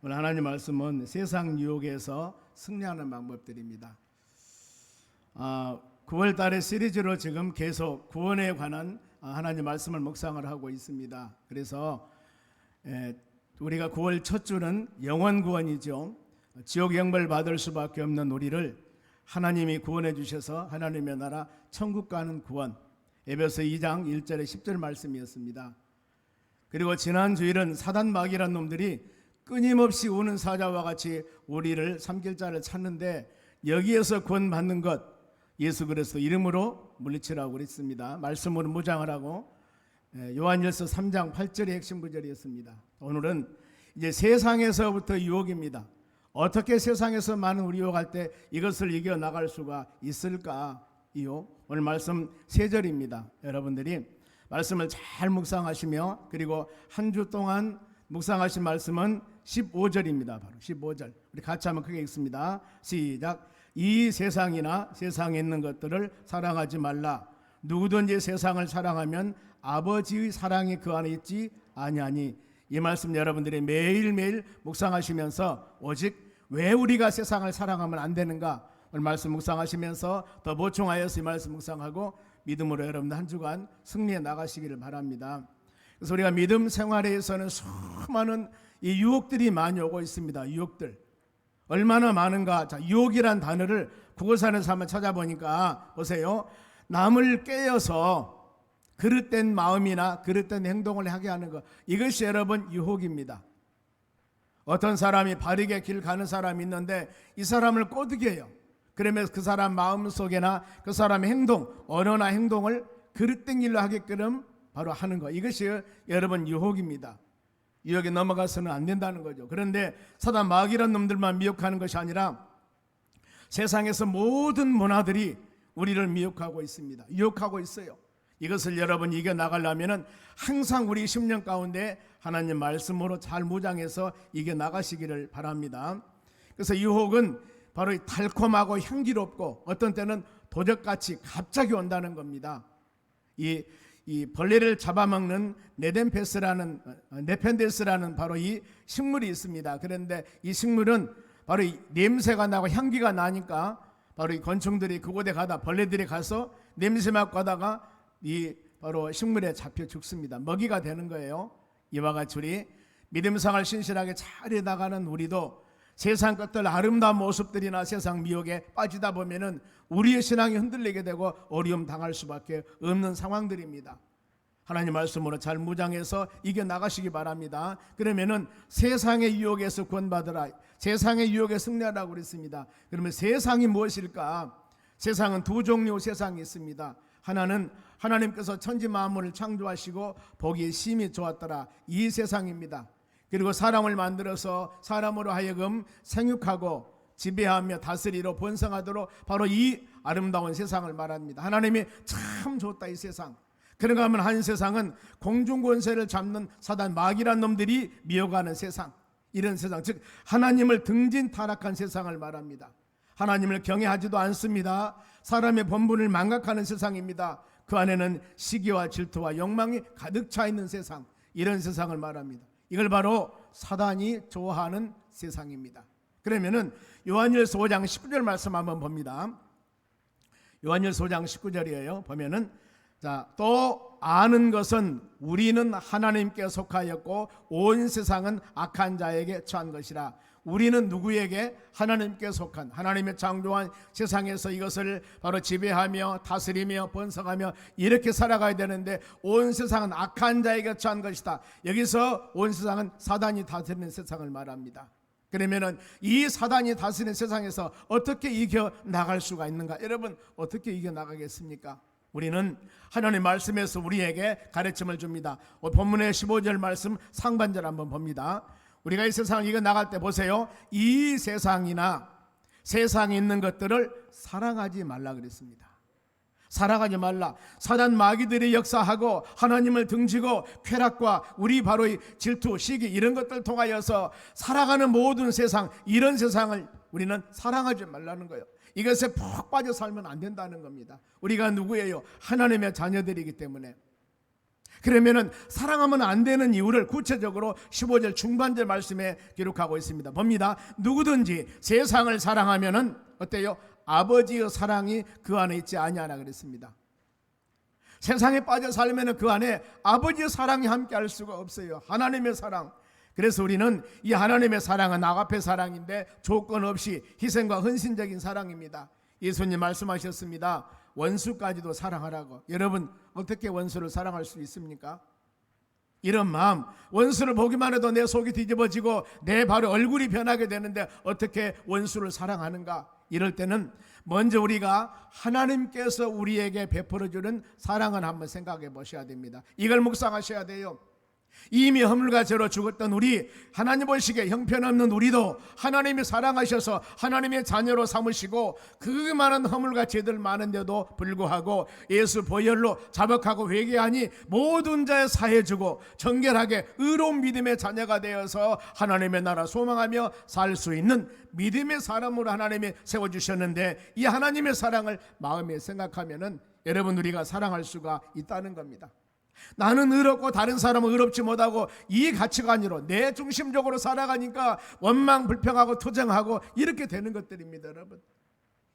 오늘 하나님 말씀은 세상 유혹에서 승리하는 방법들입니다. 9월 달에 시리즈로 지금 계속 구원에 관한 하나님 말씀을 묵상을 하고 있습니다. 그래서 우리가 9월 첫 주는 영원 구원이죠. 지옥 영벌 받을 수밖에 없는 우리를 하나님이 구원해 주셔서 하나님의 나라 천국 가는 구원, 에베소 2장 1절에 10절 말씀이었습니다. 그리고 지난 주일은 사단 마귀란 놈들이 끊임없이 우는 사자와 같이 우리를 삼킬 자를 찾는데, 여기에서 구원받는 것 예수 그리스도 이름으로 물리치라고 그랬습니다. 말씀으로 무장을 하고, 요한일서 3장 8절의 핵심 구절이었습니다. 오늘은 이제 세상에서부터 유혹입니다. 어떻게 세상에서 많은 우리 유혹할 때 이것을 이겨나갈 수가 있을까? 오늘 말씀 3절입니다. 여러분들이 말씀을 잘 묵상하시며, 그리고 한 주 동안 묵상하신 말씀은 15절입니다. 바로 15절. 우리 같이 한번 크게 읽습니다. 시작. 이 세상이나 세상에 있는 것들을 사랑하지 말라. 누구든지 세상을 사랑하면 아버지의 사랑이 그 안에 있지 아니하니. 이 말씀 여러분들이 매일매일 묵상하시면서 오직 왜 우리가 세상을 사랑하면 안 되는가, 오늘 말씀 묵상하시면서 더 보충하여서 이 말씀 묵상하고 믿음으로 여러분들 한 주간 승리해 나가시기를 바랍니다. 그래서 우리가 믿음 생활에서는 수많은 이 유혹들이 많이 오고 있습니다. 유혹들 얼마나 많은가. 자, 유혹이란 단어를 국어사전에서 한번 찾아보니까 보세요. 남을 깨어서 그릇된 마음이나 그릇된 행동을 하게 하는 것, 이것이 여러분 유혹입니다. 어떤 사람이 바르게 길 가는 사람이 있는데 이 사람을 꼬드겨요. 그러면서 그 사람 마음속에나 그 사람의 행동, 언어나 행동을 그릇된 길로 하게끔 바로 하는 것, 이것이 여러분 유혹입니다. 유혹에 넘어가서는 안 된다는 거죠. 그런데 사단 마귀란 놈들만 미혹하는 것이 아니라 세상에서 모든 문화들이 우리를 미혹하고 있습니다. 유혹하고 있어요. 이것을 여러분 이겨나가려면 항상 우리 심령 가운데 하나님 말씀으로 잘 무장해서 이겨나가시기를 바랍니다. 그래서 유혹은 바로 달콤하고 향기롭고 어떤 때는 도적같이 갑자기 온다는 겁니다. 이 벌레를 잡아먹는 네펜데스라는 바로 이 식물이 있습니다. 그런데 이 식물은 바로 이 냄새가 나고 향기가 나니까 바로 이 곤충들이 그곳에 가다, 벌레들이 가서 냄새 맡고 가다가 이 바로 식물에 잡혀 죽습니다. 먹이가 되는 거예요. 이와 같이 우리 믿음생활 신실하게 잘 해나가는 우리도 세상 것들 아름다운 모습들이나 세상 미혹에 빠지다 보면은 우리의 신앙이 흔들리게 되고 어려움 당할 수밖에 없는 상황들입니다. 하나님 말씀으로 잘 무장해서 이겨나가시기 바랍니다. 그러면은 세상의 유혹에서 구원받으라, 세상의 유혹에 승리하라고 그랬습니다. 그러면 세상이 무엇일까? 세상은 두 종류 세상이 있습니다. 하나는 하나님께서 천지 만물을 창조하시고 보기에 심히 좋았더라, 이 세상입니다. 그리고 사람을 만들어서 사람으로 하여금 생육하고 지배하며 다스리로 번성하도록 바로 이 아름다운 세상을 말합니다. 하나님이 참 좋다, 이 세상. 그런가 하면 한 세상은 공중권세를 잡는 사단 마귀란 놈들이 미혹하는 세상, 이런 세상, 즉 하나님을 등진 타락한 세상을 말합니다. 하나님을 경외하지도 않습니다. 사람의 본분을 망각하는 세상입니다. 그 안에는 시기와 질투와 욕망이 가득 차 있는 세상, 이런 세상을 말합니다. 이걸 바로 사단이 좋아하는 세상입니다. 그러면은 요한일서 5장 19절 말씀 한번 봅니다. 요한일서 5장 19절이에요. 보면은 또 아는 것은 우리는 하나님께 속하였고 온 세상은 악한 자에게 처한 것이라. 우리는 누구에게? 하나님께 속한, 하나님의 창조한 세상에서 이것을 바로 지배하며 다스리며 번성하며 이렇게 살아가야 되는데 온 세상은 악한 자에게 처한 것이다. 여기서 온 세상은 사단이 다스리는 세상을 말합니다. 그러면은 이 사단이 다스리는 세상에서 어떻게 이겨나갈 수가 있는가? 여러분, 어떻게 이겨나가겠습니까? 우리는 하나님 말씀에서 우리에게 가르침을 줍니다. 본문의 15절 말씀 상반절 한번 봅니다. 우리가 이 세상을 이겨나갈 때 보세요. 이 세상이나 세상에 있는 것들을 사랑하지 말라 그랬습니다. 사랑하지 말라. 사단 마귀들이 역사하고 하나님을 등지고 쾌락과 우리 바로 이 질투, 시기 이런 것들 통하여서 살아가는 모든 세상, 이런 세상을 우리는 사랑하지 말라는 거예요. 이것에 푹 빠져 살면 안 된다는 겁니다. 우리가 누구예요? 하나님의 자녀들이기 때문에. 그러면은 사랑하면 안 되는 이유를 구체적으로 15절 중반절 말씀에 기록하고 있습니다. 봅니다. 누구든지 세상을 사랑하면은 어때요? 아버지의 사랑이 그 안에 있지 아니하나 그랬습니다. 세상에 빠져 살면은 그 안에 아버지의 사랑이 함께 할 수가 없어요. 하나님의 사랑. 그래서 우리는 이 하나님의 사랑은 아가페 사랑인데 조건 없이 희생과 헌신적인 사랑입니다. 예수님 말씀하셨습니다. 원수까지도 사랑하라고. 여러분 어떻게 원수를 사랑할 수 있습니까? 이런 마음, 원수를 보기만 해도 내 속이 뒤집어지고 내 바로 얼굴이 변하게 되는데 어떻게 원수를 사랑하는가? 이럴 때는 먼저 우리가 하나님께서 우리에게 베풀어주는 사랑을 한번 생각해 보셔야 됩니다. 이걸 묵상하셔야 돼요. 이미 허물과 죄로 죽었던 우리, 하나님 보시기에 형편없는 우리도 하나님이 사랑하셔서 하나님의 자녀로 삼으시고 그 많은 허물과 죄들 많은데도 불구하고 예수 보혈로 자복하고 회개하니 모든 자에 사해주고 정결하게 의로운 믿음의 자녀가 되어서 하나님의 나라 소망하며 살 수 있는 믿음의 사람으로 하나님이 세워주셨는데, 이 하나님의 사랑을 마음에 생각하면은 여러분 우리가 사랑할 수가 있다는 겁니다. 나는 의롭고 다른 사람은 의롭지 못하고 이 가치관으로 내 중심적으로 살아가니까 원망 불평하고 투정하고 이렇게 되는 것들입니다. 여러분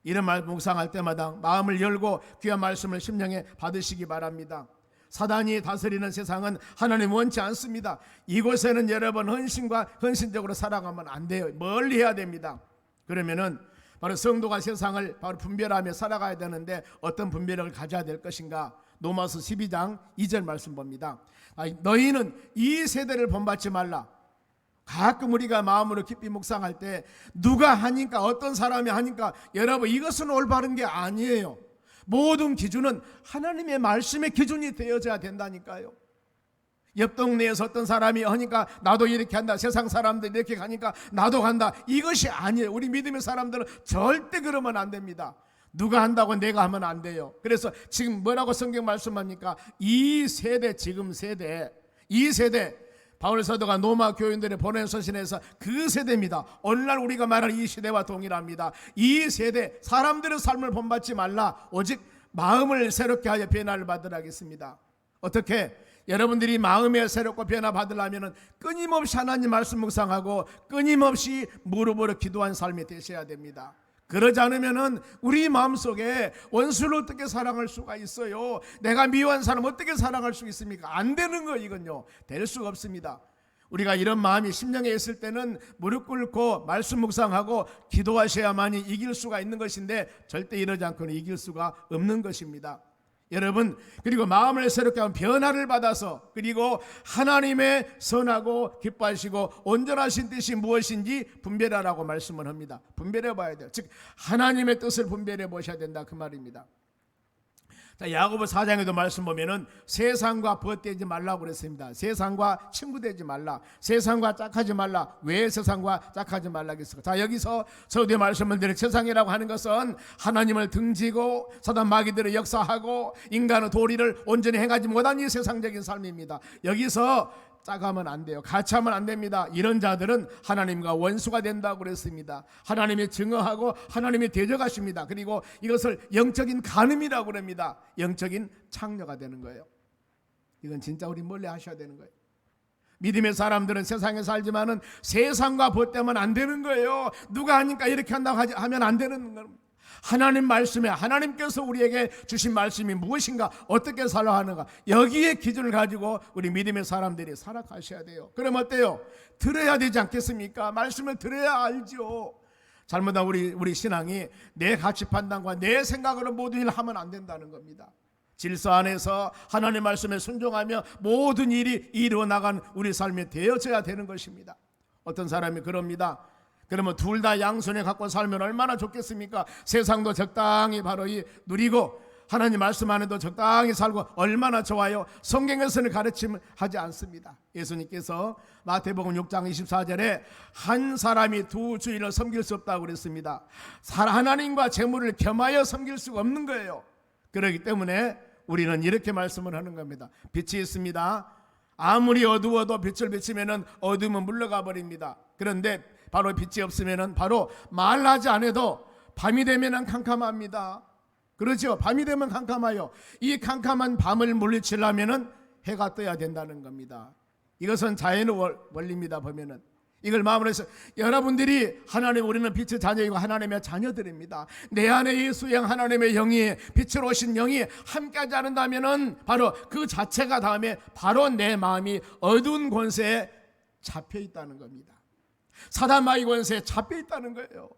이런 말 묵상할 때마다 마음을 열고 귀한 말씀을 심령에 받으시기 바랍니다. 사단이 다스리는 세상은 하나님 원치 않습니다. 이곳에는 여러분 헌신적으로 살아가면 안 돼요. 멀리 해야 됩니다. 그러면은 바로 성도가 세상을 바로 분별하며 살아가야 되는데 어떤 분별력을 가져야 될 것인가? 로마서 12장 2절 말씀 봅니다. 너희는 이 세대를 본받지 말라. 가끔 우리가 마음으로 깊이 묵상할 때 누가 하니까, 어떤 사람이 하니까, 여러분 이것은 올바른 게 아니에요. 모든 기준은 하나님의 말씀의 기준이 되어져야 된다니까요. 옆 동네에서 어떤 사람이 하니까 나도 이렇게 한다, 세상 사람들이 이렇게 가니까 나도 간다, 이것이 아니에요. 우리 믿음의 사람들은 절대 그러면 안 됩니다. 누가 한다고 내가 하면 안 돼요. 그래서 지금 뭐라고 성경 말씀합니까? 이 세대, 지금 세대, 이 세대, 바울 사도가 로마 교인들의 보낸 서신에서 그 세대입니다. 오늘날 우리가 말하는 이 시대와 동일합니다. 이 세대 사람들의 삶을 본받지 말라. 오직 마음을 새롭게 하여 변화를 받으라겠습니다. 어떻게? 여러분들이 마음에 새롭고 변화 받으려면 끊임없이 하나님 말씀 묵상하고 끊임없이 무릎으로 기도한 삶이 되셔야 됩니다. 그러지 않으면 우리 마음속에 원수를 어떻게 사랑할 수가 있어요? 내가 미워한 사람 어떻게 사랑할 수 있습니까? 안 되는 거, 이건요. 될 수가 없습니다. 우리가 이런 마음이 심령에 있을 때는 무릎 꿇고 말씀 묵상하고 기도하셔야만이 이길 수가 있는 것인데 절대 이러지 않고는 이길 수가 없는 것입니다. 여러분, 그리고 마음을 새롭게 하면 변화를 받아서, 그리고 하나님의 선하고 기뻐하시고 온전하신 뜻이 무엇인지 분별하라고 말씀을 합니다. 분별해 봐야 돼요. 즉 하나님의 뜻을 분별해 보셔야 된다, 그 말입니다. 자, 야고보 4장에도 말씀 보면은 세상과 벗되지 말라고 그랬습니다. 세상과 친구 되지 말라. 세상과 짝하지 말라. 왜 세상과 짝하지 말라 그랬을까? 자, 여기서 서두에 말씀을 드린 세상이라고 하는 것은 하나님을 등지고 사단 마귀들을 역사하고 인간의 도리를 온전히 행하지 못한 이 세상적인 삶입니다. 여기서 짝하면 안 돼요. 같이 하면 안 됩니다. 이런 자들은 하나님과 원수가 된다고 그랬습니다. 하나님이 증오하고 하나님이 대적하십니다. 그리고 이것을 영적인 간음이라고 그럽니다. 영적인 창녀가 되는 거예요. 이건 진짜 우리 멀리 하셔야 되는 거예요. 믿음의 사람들은 세상에 살지만은 세상과 벗되면 안 되는 거예요. 누가 하니까 이렇게 한다고 하면 안 되는 겁니다. 하나님 말씀에, 하나님께서 우리에게 주신 말씀이 무엇인가, 어떻게 살아야 하는가, 여기에 기준을 가지고 우리 믿음의 사람들이 살아가셔야 돼요. 그럼 어때요? 들어야 되지 않겠습니까? 말씀을 들어야 알죠. 잘못한 우리 신앙이 내 가치 판단과 내 생각으로 모든 일을 하면 안 된다는 겁니다. 질서 안에서 하나님 말씀에 순종하며 모든 일이 이루어 나간 우리 삶이 되어져야 되는 것입니다. 어떤 사람이 그럽니다. 그러면 둘 다 양손에 갖고 살면 얼마나 좋겠습니까? 세상도 적당히 바로 누리고 하나님 말씀 안에도 적당히 살고 얼마나 좋아요. 성경에서는 가르침을 하지 않습니다. 예수님께서 마태복음 6장 24절에 한 사람이 두 주인을 섬길 수 없다고 그랬습니다. 하나님과 재물을 겸하여 섬길 수가 없는 거예요. 그렇기 때문에 우리는 이렇게 말씀을 하는 겁니다. 빛이 있습니다. 아무리 어두워도 빛을 비치면 어둠은 물러가 버립니다. 그런데 바로 빛이 없으면 바로 말하지 않아도 밤이 되면 캄캄합니다. 그렇죠? 밤이 되면 캄캄해요. 이 캄캄한 밤을 물리치려면 해가 떠야 된다는 겁니다. 이것은 자연의 원리입니다. 보면은 이걸 마음으로 해서 여러분들이 하나님, 우리는 빛의 자녀이고 하나님의 자녀들입니다. 내 안에 예수의 영, 하나님의 영이, 빛으로 오신 영이 함께하지 않는다면은 바로 그 자체가 다음에 바로 내 마음이 어두운 권세에 잡혀 있다는 겁니다. 사단마귀 권세에 잡혀 있다는 거예요.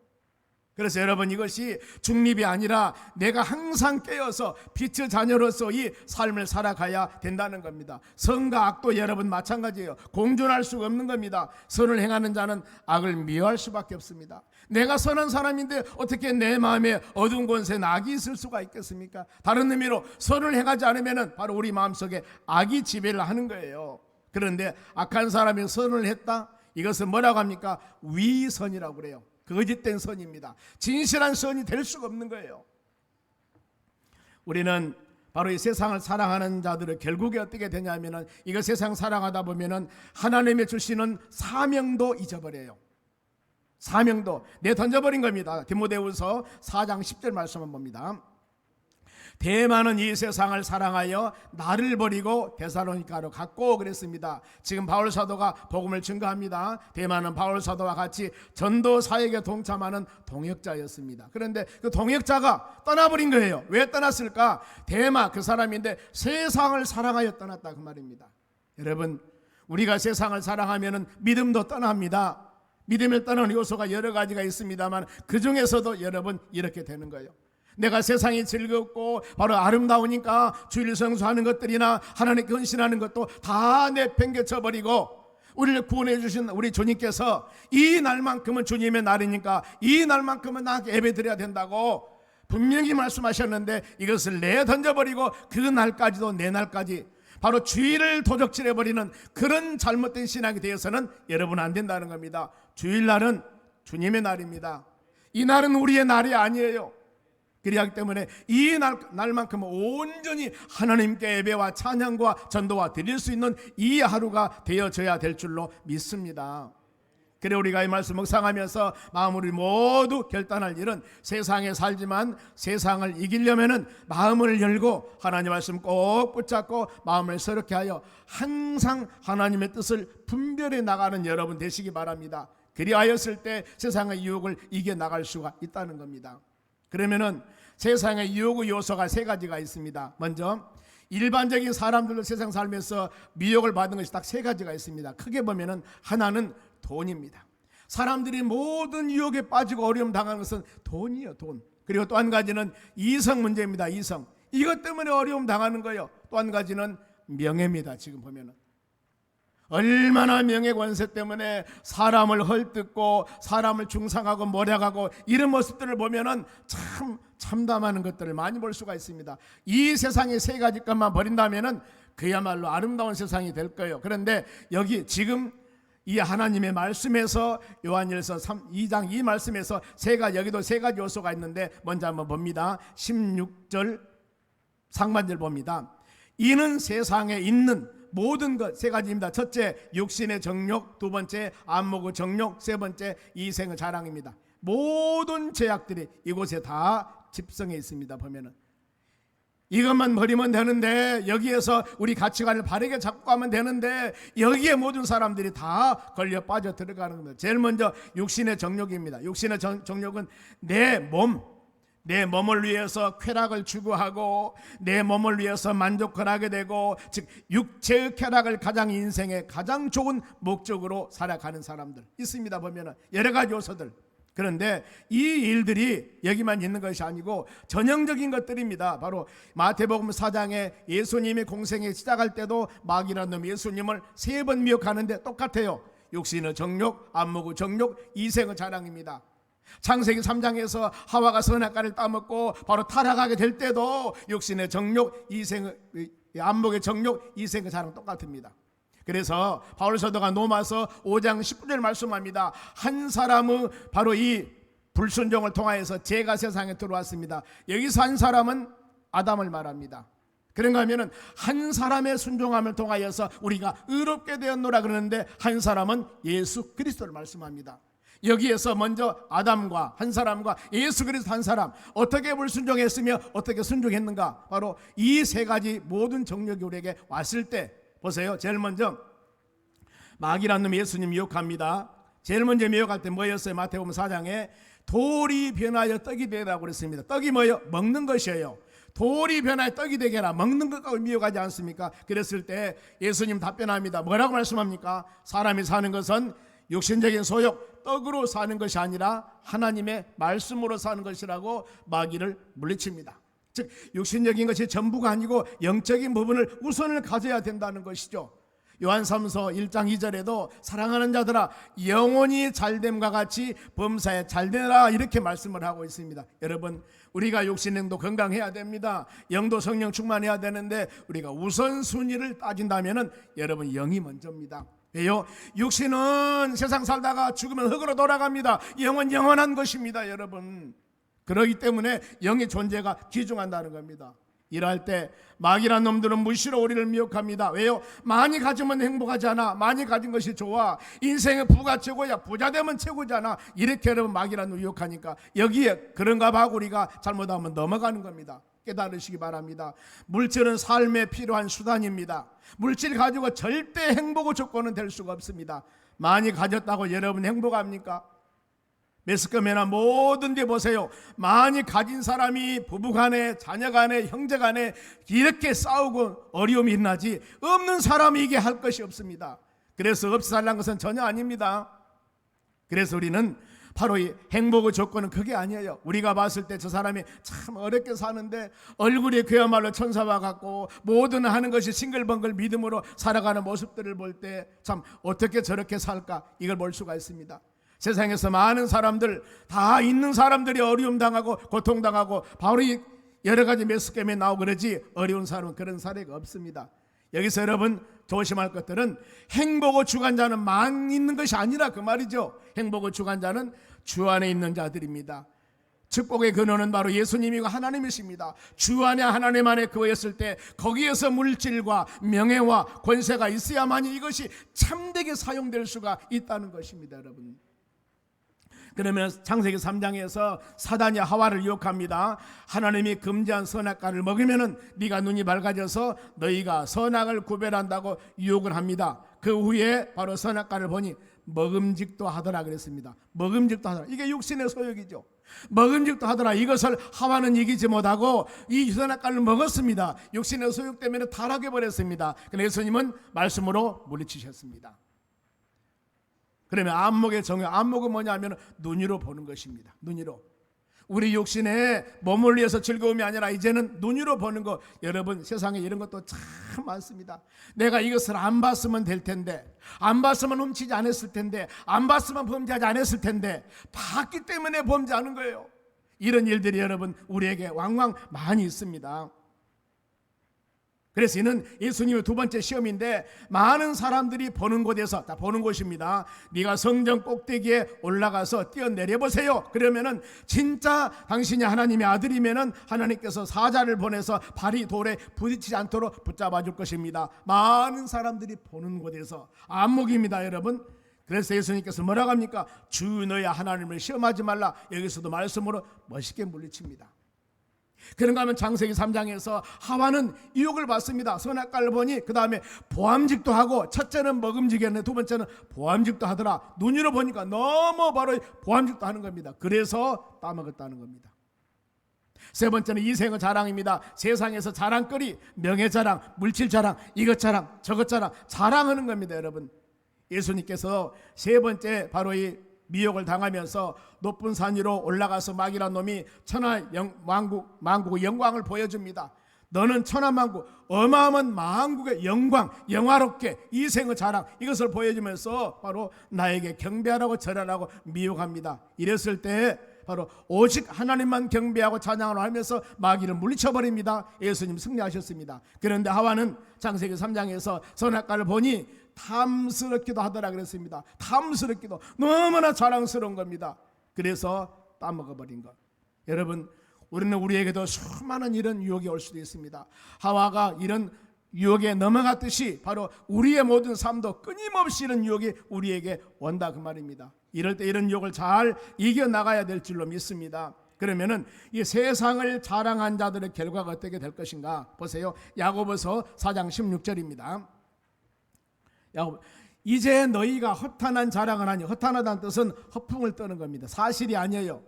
그래서 여러분, 이것이 중립이 아니라 내가 항상 깨어서 빛의 자녀로서 이 삶을 살아가야 된다는 겁니다. 선과 악도 여러분 마찬가지예요. 공존할 수가 없는 겁니다. 선을 행하는 자는 악을 미워할 수밖에 없습니다. 내가 선한 사람인데 어떻게 내 마음에 어두운 권세에 악이 있을 수가 있겠습니까? 다른 의미로 선을 행하지 않으면 바로 우리 마음속에 악이 지배를 하는 거예요. 그런데 악한 사람이 선을 했다? 이것은 뭐라고 합니까? 위선이라고 그래요. 거짓된 선입니다. 진실한 선이 될 수가 없는 거예요. 우리는 바로 이 세상을 사랑하는 자들은 결국에 어떻게 되냐면은, 이거 세상 살아가다 보면은 하나님의 주시는 사명도 잊어버려요. 사명도 내던져버린 겁니다. 디모데후서 4장 10절 말씀을 봅니다. 대만은 이 세상을 사랑하여 나를 버리고 데살로니가로 갔고 그랬습니다. 지금 바울 사도가 복음을 증거합니다. 대만은 바울 사도와 같이 전도 사역에 동참하는 동역자였습니다. 그런데 그 동역자가 떠나버린 거예요. 왜 떠났을까? 대마 그 사람인데 세상을 사랑하여 떠났다 그 말입니다. 여러분, 우리가 세상을 사랑하면 믿음도 떠납니다. 믿음을 떠나는 요소가 여러 가지가 있습니다만 그 중에서도 여러분 이렇게 되는 거예요. 내가 세상이 즐겁고 바로 아름다우니까 주일 성수하는 것들이나 하나님께 헌신하는 것도 다 내팽개쳐 버리고, 우리를 구원해 주신 우리 주님께서 이 날만큼은 주님의 날이니까 이 날만큼은 나에게 예배드려야 된다고 분명히 말씀하셨는데, 이것을 내던져버리고 그 날까지도 내 날까지 바로 주일을 도적질해버리는 그런 잘못된 신앙이 되어서는 여러분 안 된다는 겁니다. 주일날은 주님의 날입니다. 이 날은 우리의 날이 아니에요. 그렇기 때문에 이 날만큼은 온전히 하나님께 예배와 찬양과 전도와 드릴 수 있는 이 하루가 되어져야 될 줄로 믿습니다. 그래 우리가 이 말씀 묵상하면서 마음으로 모두 결단할 일은, 세상에 살지만 세상을 이기려면은 마음을 열고 하나님 말씀 꼭 붙잡고 마음을 새롭게 하여 항상 하나님의 뜻을 분별해 나가는 여러분 되시기 바랍니다. 그리하였을 때 세상의 유혹을 이겨나갈 수가 있다는 겁니다. 그러면은 세상의 유혹의 요소가 세 가지가 있습니다. 먼저 일반적인 사람들로 세상 살면서 미혹을 받은 것이 딱 세 가지가 있습니다. 크게 보면은 하나는 돈입니다. 사람들이 모든 유혹에 빠지고 어려움 당하는 것은 돈이에요, 돈. 그리고 또 한 가지는 이성 문제입니다. 이성. 이것 때문에 어려움 당하는 거예요. 또 한 가지는 명예입니다. 지금 보면은 얼마나 명예 권세 때문에 사람을 헐뜯고 사람을 중상하고 몰약하고 이런 모습들을 보면은 참 참담하는 것들을 많이 볼 수가 있습니다. 이 세상의 세 가지 것만 버린다면은 그야말로 아름다운 세상이 될 거예요. 그런데 여기 지금 이 하나님의 말씀에서 요한일서 2장 이 말씀에서 여기도 세 가지 요소가 있는데 먼저 한번 봅니다. 16절 상반절 봅니다. 이는 세상에 있는 모든 것 세 가지입니다. 첫째, 육신의 정욕. 두 번째, 안목의 정욕. 세 번째, 이생의 자랑입니다. 모든 죄악들이 이곳에 다 집성해 있습니다. 보면은 이것만 버리면 되는데, 여기에서 우리 가치관을 바르게 잡고 가면 되는데, 여기에 모든 사람들이 다 걸려 빠져 들어가는 겁니다. 제일 먼저 육신의 정욕입니다. 육신의 정욕은 내 몸을 위해서 쾌락을 추구하고 내 몸을 위해서 만족을 하게 되고, 즉 육체의 쾌락을 가장 인생의 가장 좋은 목적으로 살아가는 사람들 있습니다. 보면 여러 가지 요소들. 그런데 이 일들이 여기만 있는 것이 아니고 전형적인 것들입니다. 바로 마태복음 4장에 예수님이 공생에 시작할 때도 마귀라는 놈 예수님을 3번 미혹하는데 똑같아요. 육신의 정욕, 안목의 정욕, 이생의 자랑입니다. 창세기 3장에서 하와가 선악과를 따먹고 바로 타락하게 될 때도 육신의 정욕, 안목의 정욕, 이생의 자랑 똑같습니다. 그래서 바울 사도가 로마서 5장 19절 말씀합니다. 한 사람의 바로 이 불순종을 통하여서 죄가 세상에 들어왔습니다. 여기서 한 사람은 아담을 말합니다. 그런가 하면은 한 사람의 순종함을 통하여서 우리가 의롭게 되었노라 그러는데, 한 사람은 예수 그리스도를 말씀합니다. 여기에서 먼저 아담과 한 사람과 예수 그리스도 한 사람, 어떻게 불순종했으며 어떻게 순종했는가, 바로 이 세 가지 모든 정력이 우리에게 왔을 때 보세요. 제일 먼저 마귀라는 놈이 예수님 미혹합니다. 제일 먼저 미혹할 때 뭐였어요? 마태복음 4장에 돌이 변하여 떡이 되라고 그랬습니다. 떡이 뭐예요? 먹는 것이에요. 돌이 변하여 떡이 되게 하라. 먹는 것과 미혹하지 않습니까? 그랬을 때 예수님 답변합니다. 뭐라고 말씀합니까? 사람이 사는 것은 육신적인 소욕, 떡으로 사는 것이 아니라 하나님의 말씀으로 사는 것이라고 마귀를 물리칩니다. 즉 육신적인 것이 전부가 아니고 영적인 부분을 우선을 가져야 된다는 것이죠. 요한삼서 1장 2절에도 사랑하는 자들아 영원히 잘됨과 같이 범사에 잘되라 이렇게 말씀을 하고 있습니다. 여러분, 우리가 육신행도 건강해야 됩니다. 영도 성령 충만해야 되는데 우리가 우선순위를 따진다면 여러분 영이 먼저입니다. 왜요? 육신은 세상 살다가 죽으면 흙으로 돌아갑니다. 영은 영원한 것입니다, 여러분. 그렇기 때문에 영의 존재가 귀중한다는 겁니다. 일할 때 마귀란 놈들은 무시로 우리를 미혹합니다. 왜요? 많이 가지면 행복하지 않아. 많이 가진 것이 좋아. 인생의 부가 최고야. 부자 되면 최고잖아. 이렇게 여러분 마귀란 놈 유혹하니까 여기에 그런가 봐 우리가 잘못하면 넘어가는 겁니다. 깨달으시기 바랍니다. 물질은 삶에 필요한 수단입니다. 물질 가지고 절대 행복의 조건은 될 수가 없습니다. 많이 가졌다고 여러분 행복합니까? 매스컴이나 모든 데 보세요. 많이 가진 사람이 부부간에 자녀간에 형제간에 이렇게 싸우고 어려움이 일어나지 없는 사람이 이게 할 것이 없습니다. 그래서 없이 살라는 것은 전혀 아닙니다. 그래서 우리는 바로 이 행복의 조건은 그게 아니에요. 우리가 봤을 때 저 사람이 참 어렵게 사는데 얼굴이 그야말로 천사와 같고 모든 하는 것이 싱글벙글 믿음으로 살아가는 모습들을 볼 때 참 어떻게 저렇게 살까, 이걸 볼 수가 있습니다. 세상에서 많은 사람들, 다 있는 사람들이 어려움 당하고 고통 당하고 바로 이 여러 가지 매스컴에 나오고 그러지 어려운 사람은 그런 사례가 없습니다. 여기서 여러분 조심할 것들은 행복의 주관자는 만 있는 것이 아니라 그 말이죠. 행복의 주관자는 주 안에 있는 자들입니다. 축복의 근원은 바로 예수님이고 하나님이십니다. 주 안에 하나님 안에 거했을 때 거기에서 물질과 명예와 권세가 있어야만이 이것이 참되게 사용될 수가 있다는 것입니다, 여러분. 그러면 창세기 3장에서 사단이 하와를 유혹합니다. 하나님이 금지한 선악과를 먹으면은 네가 눈이 밝아져서 너희가 선악을 구별한다고 유혹을 합니다. 그 후에 바로 선악과를 보니 먹음직도 하더라 그랬습니다. 먹음직도 하더라. 이게 육신의 소욕이죠. 먹음직도 하더라. 이것을 하와는 이기지 못하고 이 선악과를 먹었습니다. 육신의 소욕 때문에 타락해 버렸습니다. 그래서 예수님은 말씀으로 물리치셨습니다. 그러면 안목의 정의, 안목은 뭐냐면 눈으로 보는 것입니다. 눈으로. 우리 육신에 몸을 위해서 즐거움이 아니라 이제는 눈으로 보는 것. 여러분, 세상에 이런 것도 참 많습니다. 내가 이것을 안 봤으면 될 텐데, 안 봤으면 훔치지 않았을 텐데, 안 봤으면 범죄하지 않았을 텐데, 봤기 때문에 범죄하는 거예요. 이런 일들이 여러분 우리에게 왕왕 많이 있습니다. 그래서 이는 예수님의 두 번째 시험인데, 많은 사람들이 보는 곳에서, 다 보는 곳입니다. 네가 성전 꼭대기에 올라가서 뛰어내려 보세요. 그러면은 진짜 당신이 하나님의 아들이면은 하나님께서 사자를 보내서 발이 돌에 부딪히지 않도록 붙잡아 줄 것입니다. 많은 사람들이 보는 곳에서 안목입니다, 여러분. 그래서 예수님께서 뭐라고 합니까? 주 너의 하나님을 시험하지 말라. 여기서도 말씀으로 멋있게 물리칩니다. 그런가 하면 창세기 3장에서 하와는 유혹을 받습니다. 선악과를 보니 그 다음에 보암직도 하고, 첫째는 먹음직이었는데 두 번째는 보암직도 하더라. 눈으로 보니까 너무 바로 보암직도 하는 겁니다. 그래서 따먹었다는 겁니다. 세 번째는 이생의 자랑입니다. 세상에서 자랑거리, 명예자랑, 물질자랑, 이것 자랑, 저것 자랑, 자랑하는 겁니다, 여러분. 예수님께서 세 번째 바로 이 미혹을 당하면서 높은 산 위로 올라가서 마귀란 놈이 만국의 영광을 보여줍니다. 너는 천하만국, 어마어마한 만국의 영광, 영화롭게 이생의 자랑, 이것을 보여주면서 바로 나에게 경배하라고 절하라고 미혹합니다. 이랬을 때 바로 오직 하나님만 경배하고 찬양을 하면서 마귀를 물리쳐버립니다. 예수님 승리하셨습니다. 그런데 하와는 창세기 3장에서 선악과를 보니 탐스럽기도 하더라 그랬습니다. 탐스럽기도, 너무나 자랑스러운 겁니다. 그래서 따먹어버린 것. 여러분, 우리는 우리에게도 수많은 이런 유혹이 올 수도 있습니다. 하와가 이런 유혹에 넘어갔듯이 바로 우리의 모든 삶도 끊임없이 이런 유혹이 우리에게 온다 그 말입니다. 이럴 때 이런 유혹을 잘 이겨나가야 될 줄로 믿습니다. 그러면은 이 세상을 자랑한 자들의 결과가 어떻게 될 것인가 보세요. 야고보서 4장 16절입니다. 이제 너희가 허탄한 자랑을 하니, 허탄하다는 뜻은 허풍을 떠는 겁니다. 사실이 아니에요.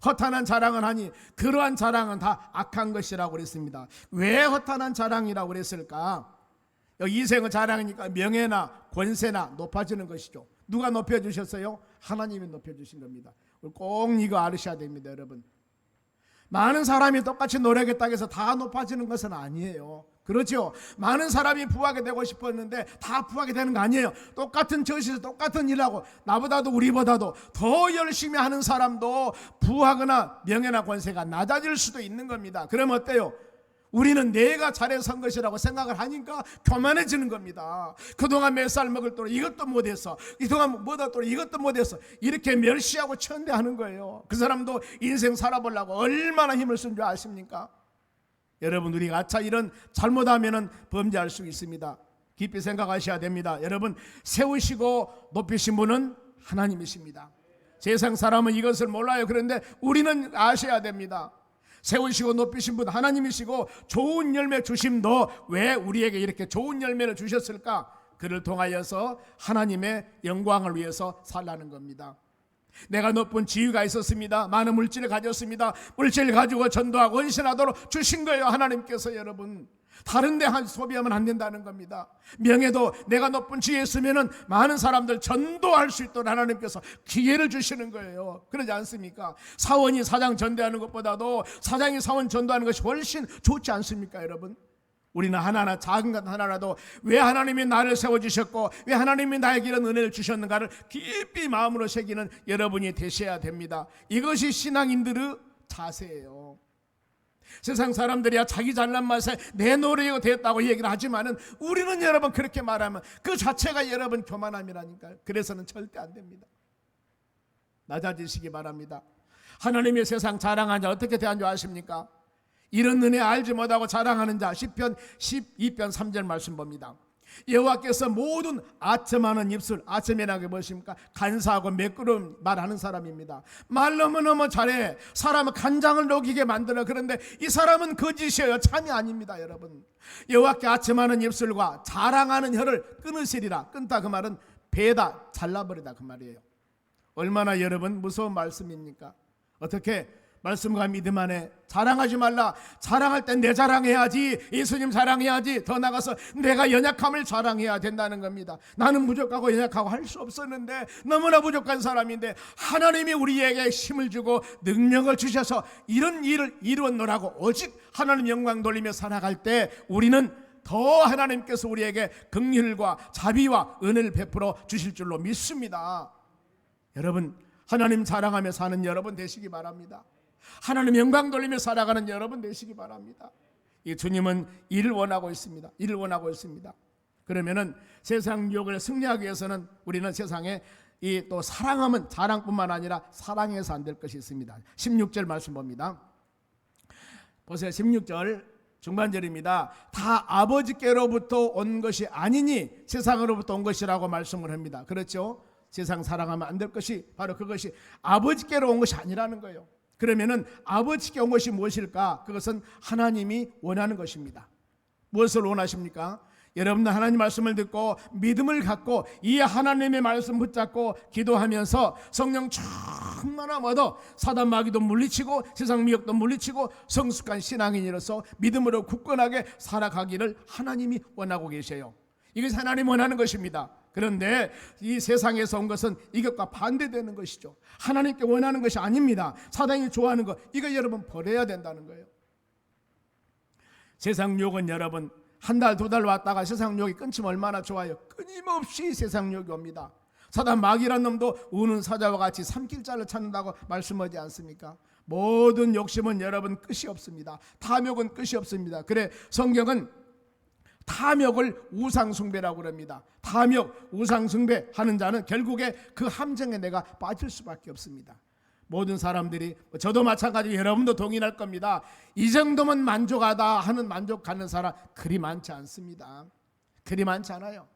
허탄한 자랑을 하니 그러한 자랑은 다 악한 것이라고 그랬습니다. 왜 허탄한 자랑이라고 그랬을까? 여기 이생의 자랑이니까 명예나 권세나 높아지는 것이죠. 누가 높여주셨어요? 하나님이 높여주신 겁니다. 꼭 이거 알으셔야 됩니다, 여러분. 많은 사람이 똑같이 노력했다고 해서 다 높아지는 것은 아니에요. 그렇죠? 많은 사람이 부하게 되고 싶었는데 다 부하게 되는 거 아니에요. 똑같은 처지에서 똑같은 일하고 나보다도 우리보다도 더 열심히 하는 사람도 부하거나 명예나 권세가 낮아질 수도 있는 겁니다. 그럼 어때요? 우리는 내가 잘해서 한 것이라고 생각을 하니까 교만해지는 겁니다. 그동안 몇 살 먹을 동안 이것도 못했어, 이동안 뭐다 또 이것도 못했어, 이렇게 멸시하고 천대하는 거예요. 그 사람도 인생 살아보려고 얼마나 힘을 쓴 줄 아십니까? 여러분, 우리가 아차 이런 잘못하면 범죄할 수 있습니다. 깊이 생각하셔야 됩니다. 여러분, 세우시고 높이신 분은 하나님이십니다. 세상 사람은 이것을 몰라요. 그런데 우리는 아셔야 됩니다. 세우시고 높이신 분 하나님이시고 좋은 열매 주심도 왜 우리에게 이렇게 좋은 열매를 주셨을까? 그를 통하여서 하나님의 영광을 위해서 살라는 겁니다. 내가 높은 지위가 있었습니다. 많은 물질을 가졌습니다. 물질을 가지고 전도하고 헌신하도록 주신 거예요, 하나님께서. 여러분, 다른 데 소비하면 안 된다는 겁니다. 명예도 내가 높은 지위에 있으면 많은 사람들 전도할 수 있도록 하나님께서 기회를 주시는 거예요. 그러지 않습니까? 사원이 사장 전도하는 것보다도 사장이 사원 전도하는 것이 훨씬 좋지 않습니까, 여러분? 우리는 하나하나 작은 것 하나라도 왜 하나님이 나를 세워주셨고 왜 하나님이 나에게 이런 은혜를 주셨는가를 깊이 마음으로 새기는 여러분이 되셔야 됩니다. 이것이 신앙인들의 자세예요. 세상 사람들이야 자기 잘난 맛에 내 노력이 됐다고 얘기를 하지만은 우리는 여러분 그렇게 말하면 그 자체가 여러분 교만함이라니까요. 그래서는 절대 안 됩니다. 낮아지시기 바랍니다. 하나님의 세상 자랑한 자 어떻게 대한 줄 아십니까? 이런 은혜 알지 못하고 자랑하는 자, 시편 12편 3절 말씀 봅니다. 여호와께서 모든 아첨하는 입술, 아첨이라는 게 무엇입니까? 간사하고 매끄러운 말하는 사람입니다. 말 너무너무 잘해. 사람은 간장을 녹이게 만들어. 그런데 이 사람은 거짓이에요. 참이 아닙니다, 여러분. 여호와께 아첨하는 입술과 자랑하는 혀를 끊으시리라. 끊다 그 말은 베다, 잘라버리다 그 말이에요. 얼마나 여러분 무서운 말씀입니까? 어떻게 말씀과 믿음 안에 자랑하지 말라. 자랑할 땐 내 자랑해야지, 예수님 자랑해야지, 더 나가서 내가 연약함을 자랑해야 된다는 겁니다. 나는 부족하고 연약하고 할 수 없었는데 너무나 부족한 사람인데 하나님이 우리에게 힘을 주고 능력을 주셔서 이런 일을 이루었노라고 오직 하나님 영광 돌리며 살아갈 때 우리는 더 하나님께서 우리에게 긍휼과 자비와 은혜를 베풀어 주실 줄로 믿습니다. 여러분, 하나님 자랑하며 사는 여러분 되시기 바랍니다. 하나님 영광 돌리며 살아가는 여러분 되시기 바랍니다. 이 주님은 이를 원하고 있습니다. 이를 원하고 있습니다. 그러면은 세상 유혹을 승리하기 위해서는 우리는 세상에 이 또 사랑하면 자랑뿐만 아니라 사랑해서 안 될 것이 있습니다. 16절 말씀 봅니다. 보세요. 16절 중반절입니다. 다 아버지께로부터 온 것이 아니니 세상으로부터 온 것이라고 말씀을 합니다. 그렇죠? 세상 사랑하면 안 될 것이 바로 그것이 아버지께로 온 것이 아니라는 거예요. 그러면은 아버지께 온 것이 무엇일까? 그것은 하나님이 원하는 것입니다. 무엇을 원하십니까? 여러분들 하나님 말씀을 듣고 믿음을 갖고 이 하나님의 말씀 붙잡고 기도하면서 성령 충만함 얻어 사단 마귀도 물리치고 세상 미혹도 물리치고 성숙한 신앙인으로서 믿음으로 굳건하게 살아가기를 하나님이 원하고 계세요. 이것이 하나님 원하는 것입니다. 그런데 이 세상에서 온 것은 이것과 반대되는 것이죠. 하나님께 원하는 것이 아닙니다. 사단이 좋아하는 것, 이거 여러분 버려야 된다는 거예요. 세상 욕은 여러분 한 달, 두 달 왔다가 세상 욕이 끊지면 얼마나 좋아요. 끊임없이 세상 욕이 옵니다. 사단 마귀란 놈도 우는 사자와 같이 삼킬자를 찾는다고 말씀하지 않습니까? 모든 욕심은 여러분 끝이 없습니다. 탐욕은 끝이 없습니다. 그래 성경은 탐욕을 우상숭배라고 합니다. 탐욕, 우상숭배 하는 자는 결국에 그 함정에 내가 빠질 수밖에 없습니다. 모든 사람들이, 저도 마찬가지, 여러분도 동의할 겁니다. 이 정도면 만족하다 하는 만족하는 사람 그리 많지 않습니다. 그리 많지 않아요.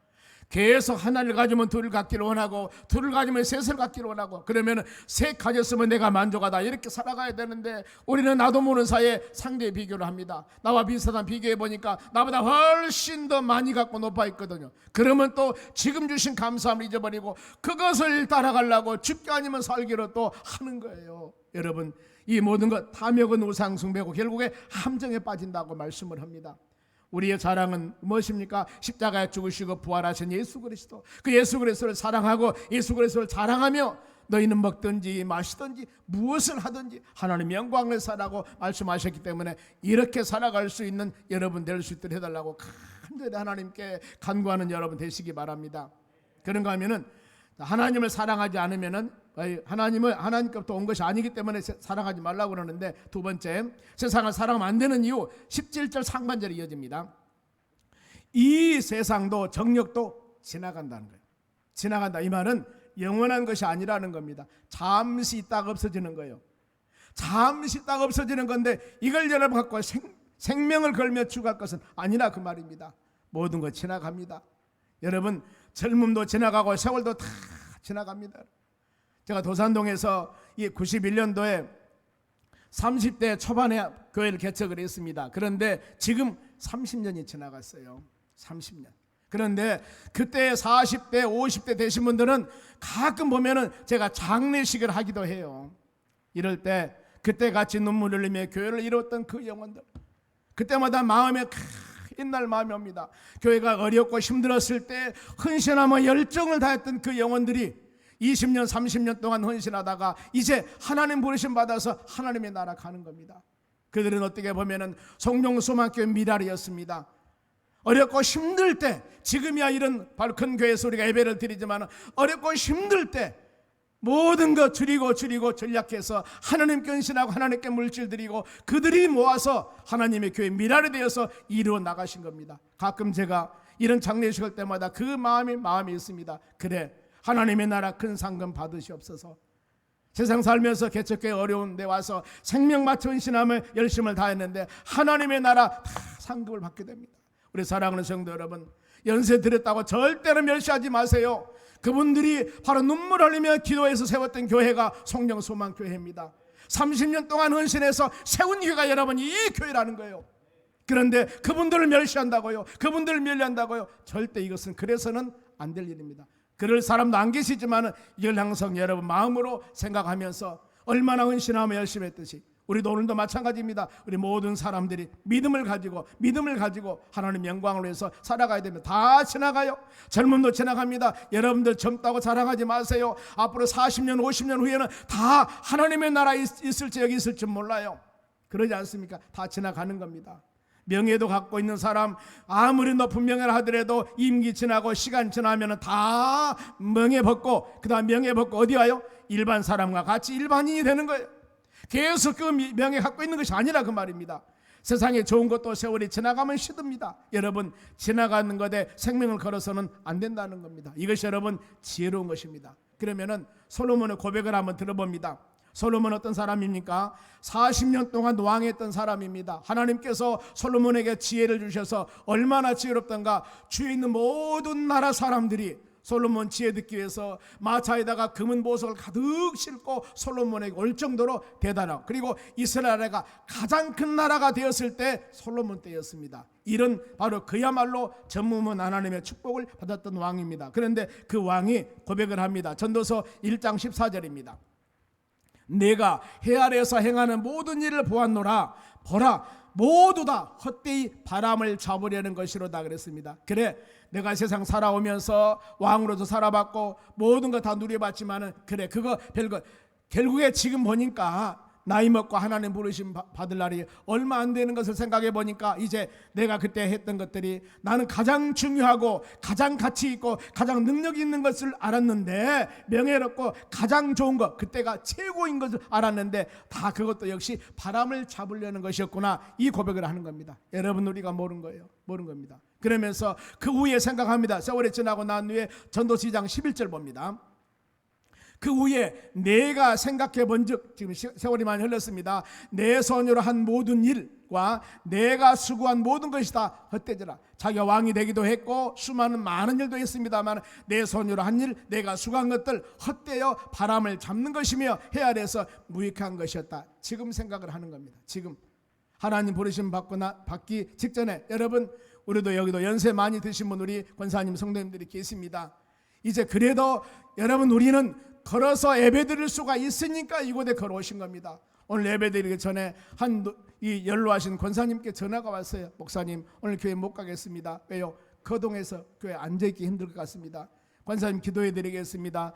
계속 하나를 가지면 둘을 갖기를 원하고, 둘을 가지면 셋을 갖기를 원하고, 그러면 셋 가졌으면 내가 만족하다 이렇게 살아가야 되는데, 우리는 나도 모르는 사이에 상대 비교를 합니다. 나와 비슷한 비교해 보니까 나보다 훨씬 더 많이 갖고 높아 있거든요. 그러면 또 지금 주신 감사함을 잊어버리고 그것을 따라가려고 죽기 아니면 살기로 또 하는 거예요. 여러분, 이 모든 것 탐욕은 우상 숭배고 결국에 함정에 빠진다고 말씀을 합니다. 우리의 자랑은 무엇입니까? 십자가에 죽으시고 부활하신 예수 그리스도, 그 예수 그리스도를 사랑하고 예수 그리스도를 자랑하며 너희는 먹든지 마시든지 무엇을 하든지 하나님의 영광을 살라고 말씀하셨기 때문에 이렇게 살아갈 수 있는 여러분 될 수 있도록 해달라고 간절히 하나님께 간구하는 여러분 되시기 바랍니다. 그런가 하면은 하나님을 사랑하지 않으면은 하나님을 하나님께부터 온 것이 아니기 때문에 사랑하지 말라고 그러는데, 두 번째, 세상을 사랑하면 안 되는 이유 17절 상반절이 이어집니다. 이 세상도 정력도 지나간다는 거예요. 지나간다, 이 말은 영원한 것이 아니라는 겁니다. 잠시 있다가 없어지는 거예요. 잠시 있다가 없어지는 건데 이걸 여러분 갖고 생명을 걸며 죽을 것은 아니라 그 말입니다. 모든 것 지나갑니다. 여러분, 젊음도 지나가고 세월도 다 지나갑니다. 제가 도산동에서 이 91년도에 30대 초반에 교회를 개척을 했습니다. 그런데 지금 30년이 지나갔어요. 30년. 그런데 그때 40대 50대 되신 분들은 가끔 보면은 제가 장례식을 하기도 해요. 이럴 때 그때 같이 눈물을 흘리며 교회를 이뤘던 그 영혼들, 그때마다 마음에 옛날 마음이 옵니다. 교회가 어렵고 힘들었을 때 헌신하며 열정을 다했던 그 영혼들이 20년 30년 동안 헌신하다가 이제 하나님 부르심 받아서 하나님의 나라 가는 겁니다. 그들은 어떻게 보면은 성령소망교회 미랄이었습니다. 어렵고 힘들 때, 지금이야 이런 바로 큰 교회에서 우리가 예배를 드리지만 어렵고 힘들 때 모든 것 줄이고 전략해서 하나님께 헌신하고 하나님께 물질 드리고 그들이 모아서 하나님의 교회 미랄이 되어서 이루어 나가신 겁니다. 가끔 제가 이런 장례식 할 때마다 그 마음이 있습니다. 그래, 하나님의 나라 큰 상금 받으시옵소서. 세상 살면서 개척교회 어려운 데 와서 생명 맞춰 헌신하며 열심을 다했는데 하나님의 나라 다 상급을 받게 됩니다. 우리 사랑하는 성도 여러분, 연세 드렸다고 절대로 멸시하지 마세요. 그분들이 바로 눈물 흘리며 기도해서 세웠던 교회가 성령소망교회입니다. 30년 동안 헌신해서 세운 교회가 여러분 이 교회라는 거예요. 그런데 그분들을 멸시한다고요? 그분들을 멸시한다고요? 절대 이것은 그래서는 안 될 일입니다. 그럴 사람도 안 계시지만 이걸 항상 여러분 마음으로 생각하면서 얼마나 헌신하며 열심히 했듯이 우리도 오늘도 마찬가지입니다. 우리 모든 사람들이 믿음을 가지고 하나님 영광을 위해서 살아가야 됩니다. 다 지나가요. 젊음도 지나갑니다. 여러분들 젊다고 자랑하지 마세요. 앞으로 40년 50년 후에는 다 하나님의 나라에 있을지 여기 있을지 몰라요. 그러지 않습니까? 다 지나가는 겁니다. 명예도 갖고 있는 사람 아무리 높은 명예를 하더라도 임기 지나고 시간 지나면 다 명예 벗고, 그 다음 명예 벗고 어디 와요? 일반 사람과 같이 일반인이 되는 거예요. 계속 그 명예 갖고 있는 것이 아니라 그 말입니다. 세상에 좋은 것도 세월이 지나가면 시듭니다. 여러분, 지나가는 것에 생명을 걸어서는 안 된다는 겁니다. 이것이 여러분 지혜로운 것입니다. 그러면은 솔로몬의 고백을 한번 들어봅니다. 솔로몬 어떤 사람입니까? 40년 동안 왕했던 사람입니다. 하나님께서 솔로몬에게 지혜를 주셔서 얼마나 지혜롭던가. 주위에 있는 모든 나라 사람들이 솔로몬 지혜 듣기 위해서 마차에다가 금은 보석을 가득 싣고 솔로몬에게 올 정도로 대단하고, 그리고 이스라엘가 가장 큰 나라가 되었을 때 솔로몬 때였습니다. 이런 바로 그야말로 전무후무 하나님의 축복을 받았던 왕입니다. 그런데 그 왕이 고백을 합니다. 전도서 1장 14절입니다. 내가 해 아래에서 행하는 모든 일을 보았노라. 보라, 모두 다 헛되이 바람을 잡으려는 것이로다 그랬습니다. 그래, 내가 세상 살아오면서 왕으로도 살아봤고 모든 거 다 누려봤지만은 그래, 그거 별거, 결국에 지금 보니까 나이 먹고 하나님 부르심 받을 날이 얼마 안 되는 것을 생각해 보니까 이제 내가 그때 했던 것들이 나는 가장 중요하고 가장 가치 있고 가장 능력 있는 것을 알았는데, 명예롭고 가장 좋은 것, 그때가 최고인 것을 알았는데 다 그것도 역시 바람을 잡으려는 것이었구나. 이 고백을 하는 겁니다. 여러분, 우리가 모르는 거예요. 모르는 겁니다. 그러면서 그 후에 생각합니다. 세월이 지나고 난 후에 전도서 2장 11절 봅니다. 그 후에 내가 생각해 본즉, 지금 세월이 많이 흘렀습니다. 내 손으로 한 모든 일과 내가 수고한 모든 것이 다 헛되지라. 자기가 왕이 되기도 했고 수많은 많은 일도 했습니다만 내 손으로 한 일, 내가 수고한 것들 헛되어 바람을 잡는 것이며 헤아려서 무익한 것이었다. 지금 생각을 하는 겁니다. 지금 하나님 부르심 받기 직전에, 여러분 우리도 여기도 연세 많이 드신 분, 우리 권사님 성도님들이 계십니다. 이제 그래도 여러분 우리는 걸어서 예배드릴 수가 있으니까 이곳에 걸어오신 겁니다. 오늘 예배드리기 전에 이 연로하신 권사님께 전화가 왔어요. 목사님 오늘 교회 못 가겠습니다. 왜요? 거동에서 교회 앉아있기 힘들 것 같습니다. 권사님 기도해 드리겠습니다.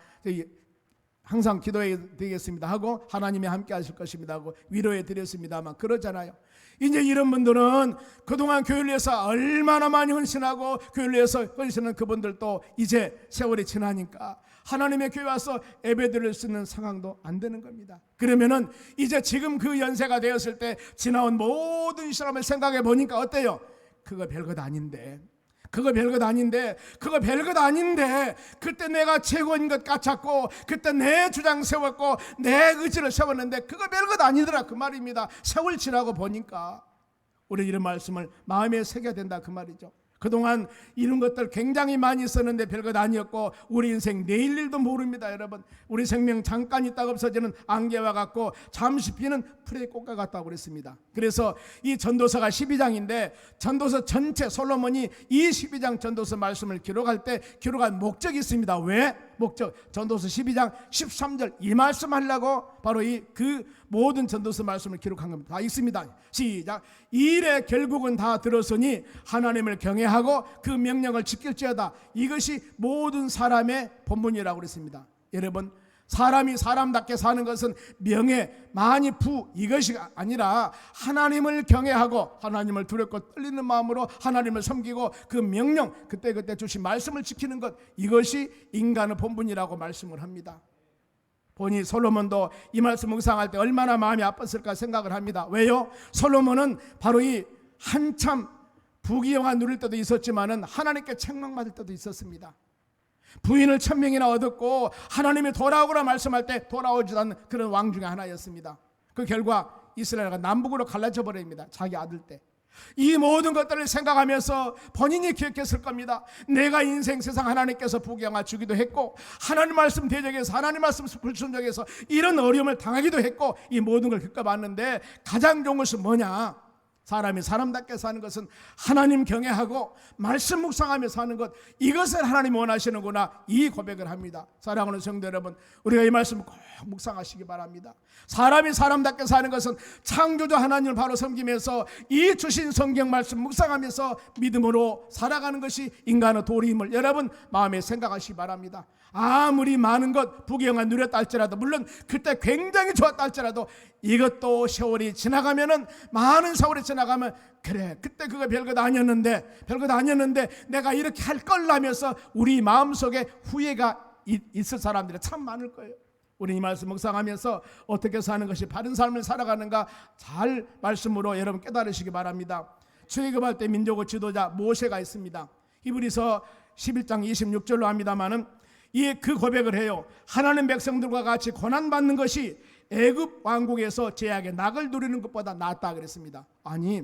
항상 기도해 드리겠습니다 하고 하나님이 함께 하실 것입니다 하고 위로해 드렸습니다만, 그러잖아요. 이제 이런 분들은 그동안 교회를 위해서 얼마나 많이 헌신하고 교회를 위해서 헌신한 그분들도 이제 세월이 지나니까 하나님의 교회 와서 예배드릴 수 있는 상황도 안 되는 겁니다. 그러면은 이제 지금 그 연세가 되었을 때 지나온 모든 시험을 생각해 보니까 어때요? 그거 별것 아닌데, 그거 별것 아닌데, 그거 별것 아닌데, 그때 내가 최고인 것 같았고, 그때 내 주장 세웠고, 내 의지를 세웠는데, 그거 별것 아니더라. 그 말입니다. 세월 지나고 보니까. 우리 이런 말씀을 마음에 새겨야 된다. 그 말이죠. 그동안 이런 것들 굉장히 많이 있었는데 별것 아니었고, 우리 인생 내일 일도 모릅니다. 여러분, 우리 생명 잠깐 있다가 없어지는 안개와 같고 잠시 피는 풀의 꽃과 같다고 그랬습니다. 그래서 이 전도서가 12장인데 전도서 전체, 솔로몬이 이 12장 전도서 말씀을 기록할 때 기록한 목적이 있습니다. 왜? 목적, 전도서 12장 13절 이 말씀 하려고 바로 그 모든 전도서 말씀을 기록한 겁니다. 다 있습니다. 시작. 일의 결국은 다 들었으니 하나님을 경외하고 그 명령을 지킬지어다. 이것이 모든 사람의 본분이라고 그랬습니다. 여러분, 사람이 사람답게 사는 것은 명예, 많이 부 이것이 아니라 하나님을 경외하고 하나님을 두렵고 떨리는 마음으로 하나님을 섬기고 그 명령, 그때그때 주신 말씀을 지키는 것, 이것이 인간의 본분이라고 말씀을 합니다. 보니 솔로몬도 이 말씀 묵상할 때 얼마나 마음이 아팠을까 생각을 합니다. 왜요? 솔로몬은 바로 이 한참 부귀영화 누릴 때도 있었지만은 하나님께 책망받을 때도 있었습니다. 부인을 1000명이나 얻었고 하나님이 돌아오거라 말씀할 때 돌아오지 않는 그런 왕 중에 하나였습니다. 그 결과 이스라엘과 남북으로 갈라져 버립니다. 자기 아들 때. 이 모든 것들을 생각하면서 본인이 기억했을 겁니다. 내가 인생 세상 하나님께서 부귀영화 주기도 했고 하나님 말씀 대적해서 하나님 말씀 불순종해서 이런 어려움을 당하기도 했고 이 모든 걸 겪어봤는데 가장 좋은 것은 뭐냐? 사람이 사람답게 사는 것은 하나님 경외하고 말씀 묵상하며 사는 것, 이것을 하나님이 원하시는구나, 이 고백을 합니다. 사랑하는 성도 여러분, 우리가 이 말씀 꼭 묵상하시기 바랍니다. 사람이 사람답게 사는 것은 창조주 하나님을 바로 섬기면서 이 주신 성경 말씀 묵상하면서 믿음으로 살아가는 것이 인간의 도리임을 여러분 마음에 생각하시기 바랍니다. 아무리 많은 것 부귀영화 누렸다 할지라도, 물론 그때 굉장히 좋았다 할지라도 이것도 세월이 지나가면은, 많은 세월이 지나가면 그래 그때 그거 별것 아니었는데 내가 이렇게 할 걸 하면서 우리 마음속에 후회가 있을 사람들이 참 많을 거예요. 우리 이 말씀 묵상하면서 어떻게 사는 것이 바른 삶을 살아가는가 잘 말씀으로 여러분 깨달으시기 바랍니다. 출애굽할 때 민족의 지도자 모세가 있습니다. 히브리서 11장 26절로 합니다마는 그 고백을 해요. 하나님 백성들과 같이 고난받는 것이 애굽 왕국에서 제약의 낙을 누리는 것보다 낫다 그랬습니다. 아니,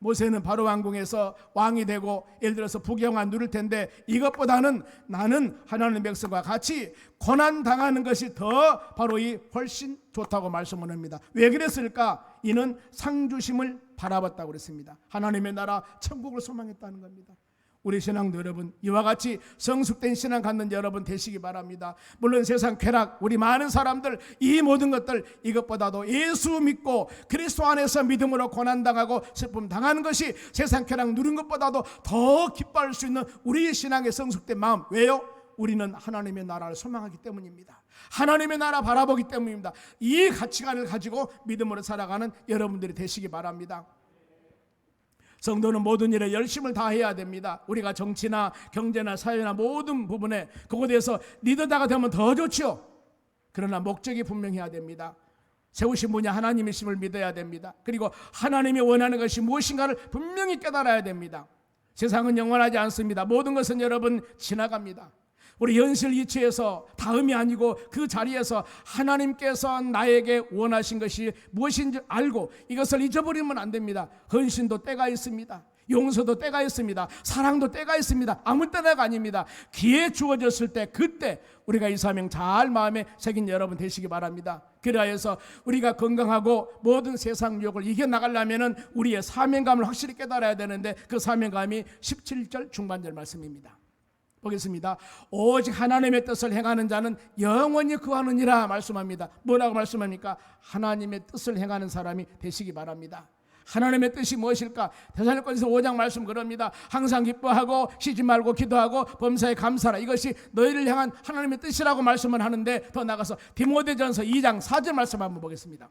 모세는 바로 왕궁에서 왕이 되고 예를 들어서 부귀영화 누릴 텐데 이것보다는 나는 하나님 백성과 같이 고난 당하는 것이 더 바로 훨씬 좋다고 말씀을 합니다. 왜 그랬을까? 이는 상주심을 바라봤다고 그랬습니다. 하나님의 나라 천국을 소망했다는 겁니다. 우리 신앙도 여러분 이와 같이 성숙된 신앙 갖는 여러분 되시기 바랍니다. 물론 세상 쾌락, 우리 많은 사람들 이 모든 것들, 이것보다도 예수 믿고 그리스도 안에서 믿음으로 고난당하고 슬픔 당하는 것이 세상 쾌락 누린 것보다도 더 기뻐할 수 있는 우리 신앙의 성숙된 마음. 왜요? 우리는 하나님의 나라를 소망하기 때문입니다. 하나님의 나라 바라보기 때문입니다. 이 가치관을 가지고 믿음으로 살아가는 여러분들이 되시기 바랍니다. 성도는 모든 일에 열심을 다해야 됩니다. 우리가 정치나 경제나 사회나 모든 부분에 그곳에서 리더다가 되면 더 좋죠. 그러나 목적이 분명해야 됩니다. 세우신 분이 하나님이심을 믿어야 됩니다. 그리고 하나님이 원하는 것이 무엇인가를 분명히 깨달아야 됩니다. 세상은 영원하지 않습니다. 모든 것은 여러분 지나갑니다. 우리 현실 이치에서 다음이 아니고 그 자리에서 하나님께서 나에게 원하신 것이 무엇인지 알고 이것을 잊어버리면 안 됩니다. 헌신도 때가 있습니다. 용서도 때가 있습니다. 사랑도 때가 있습니다. 아무 때가 아닙니다. 기회 주어졌을 때 그때 우리가 이 사명 잘 마음에 새긴 여러분 되시기 바랍니다. 그래서 우리가 건강하고 모든 세상 유혹을 이겨나가려면 우리의 사명감을 확실히 깨달아야 되는데 그 사명감이 17절 중반절 말씀입니다. 보겠습니다. 오직 하나님의 뜻을 행하는 자는 영원히 거하느니라 말씀합니다. 뭐라고 말씀합니까? 하나님의 뜻을 행하는 사람이 되시기 바랍니다. 하나님의 뜻이 무엇일까? 데살로니가서 5장 말씀 그럽니다. 항상 기뻐하고 쉬지 말고 기도하고 범사에 감사하라. 이것이 너희를 향한 하나님의 뜻이라고 말씀을 하는데 더 나가서 디모데전서 2장 4절 말씀 한번 보겠습니다.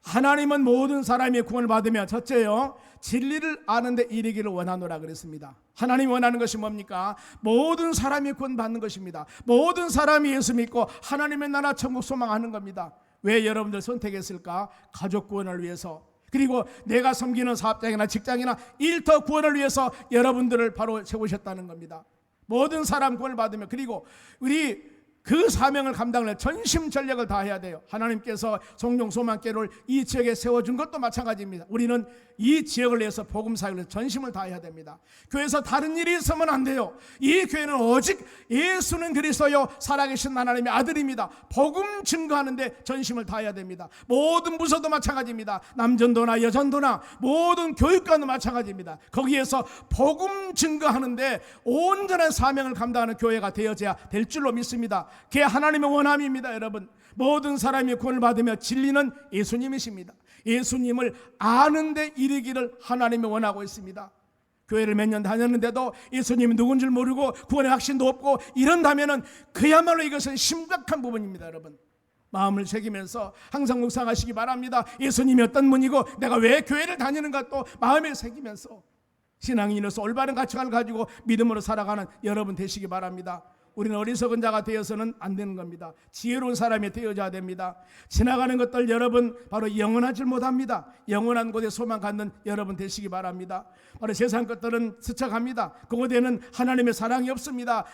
하나님은 모든 사람이 구원을 받으며 첫째요 진리를 아는데 이르기를 원하노라 그랬습니다. 하나님이 원하는 것이 뭡니까? 모든 사람이 구원받는 것입니다. 모든 사람이 예수 믿고 하나님의 나라 천국 소망하는 겁니다. 왜 여러분들 선택했을까? 가족 구원을 위해서, 그리고 내가 섬기는 사업장이나 직장이나 일터 구원을 위해서 여러분들을 바로 세우셨다는 겁니다. 모든 사람 구원을 받으며, 그리고 우리 그 사명을 감당할 전심전력을 다해야 돼요. 하나님께서 성령소망교회를 이 지역에 세워준 것도 마찬가지입니다. 우리는 이 지역을 위해서 복음사역을 위해서 전심을 다해야 됩니다. 교회에서 다른 일이 있으면 안 돼요. 이 교회는 오직 예수는 그리스도요 살아계신 하나님의 아들입니다. 복음 증거하는데 전심을 다해야 됩니다. 모든 부서도 마찬가지입니다. 남전도나 여전도나 모든 교육관도 마찬가지입니다. 거기에서 복음 증거하는데 온전한 사명을 감당하는 교회가 되어져야 될 줄로 믿습니다. 그게 하나님의 원함입니다. 여러분, 모든 사람이 구원을 받으며 진리는 예수님이십니다. 예수님을 아는데 이르기를 하나님이 원하고 있습니다. 교회를 몇 년 다녔는데도 예수님이 누군지 모르고 구원의 확신도 없고 이런다면 그야말로 이것은 심각한 부분입니다. 여러분, 마음을 새기면서 항상 묵상하시기 바랍니다. 예수님이 어떤 분이고 내가 왜 교회를 다니는가 또 마음에 새기면서 신앙이 인해서 올바른 가치관을 가지고 믿음으로 살아가는 여러분 되시기 바랍니다. 우리는 어리석은 자가 되어서는 안 되는 겁니다. 지혜로운 사람이 되어져야 됩니다. 지나가는 것들 여러분 바로 영원하지 못합니다. 영원한 곳에 소망 갖는 여러분 되시기 바랍니다. 바로 세상 것들은 스쳐갑니다. 그곳에는 하나님의 사랑이 없습니다.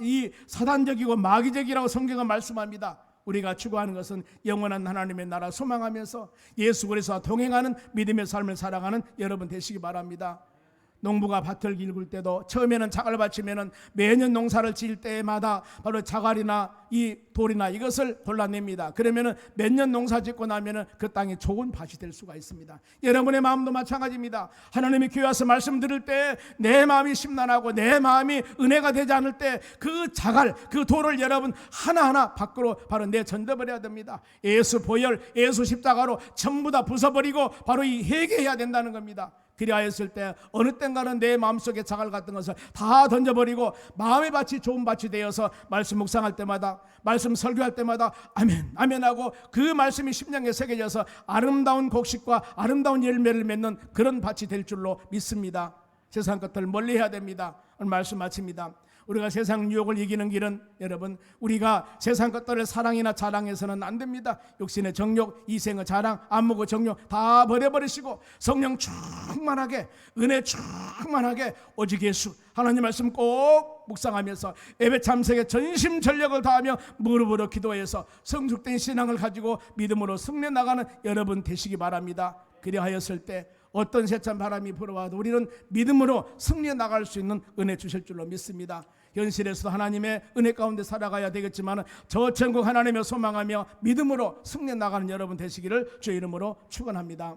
이 사단적이고 마귀적이라고 성경은 말씀합니다. 우리가 추구하는 것은 영원한 하나님의 나라 소망하면서 예수 그리스도와 동행하는 믿음의 삶을 살아가는 여러분 되시기 바랍니다. 농부가 밭을 기를 때도 처음에는 자갈 밭이면 매년 농사를 지을 때마다 바로 자갈이나 이 돌이나 이것을 골라냅니다. 그러면 몇 년 농사 짓고 나면 그 땅이 좋은 밭이 될 수가 있습니다. 여러분의 마음도 마찬가지입니다. 하나님이 교회 와서 말씀 들을 때 내 마음이 심란하고 내 마음이 은혜가 되지 않을 때 그 자갈, 그 돌을 여러분 하나하나 밖으로 바로 내던져버려야 됩니다. 예수 보혈, 예수 십자가로 전부 다 부숴버리고 바로 이 회개해야 된다는 겁니다. 그리하였을 때 어느 땐가는 내 마음속에 자갈 같은 것을 다 던져버리고 마음의 밭이 좋은 밭이 되어서 말씀 묵상할 때마다, 말씀 설교할 때마다 아멘 아멘 하고 그 말씀이 심령에 새겨져서 아름다운 곡식과 아름다운 열매를 맺는 그런 밭이 될 줄로 믿습니다. 세상 것들 멀리해야 됩니다. 오늘 말씀 마칩니다. 우리가 세상 유혹을 이기는 길은 여러분, 우리가 세상 것들을 사랑이나 자랑해서는 안 됩니다. 육신의 정욕, 이생의 자랑, 안목의 정욕 다 버려버리시고 성령 충만하게, 은혜 충만하게 오직 예수 하나님 말씀 꼭 묵상하면서 예배 참석에 전심전력을 다하며 무릎으로 기도해서 성숙된 신앙을 가지고 믿음으로 승리해 나가는 여러분 되시기 바랍니다. 그리하였을 때 어떤 세찬 바람이 불어와도 우리는 믿음으로 승리해 나갈 수 있는 은혜 주실 줄로 믿습니다. 현실에서도 하나님의 은혜 가운데 살아가야 되겠지만 저 천국 하나님을 소망하며 믿음으로 승리해 나가는 여러분 되시기를 주의 이름으로 축원합니다.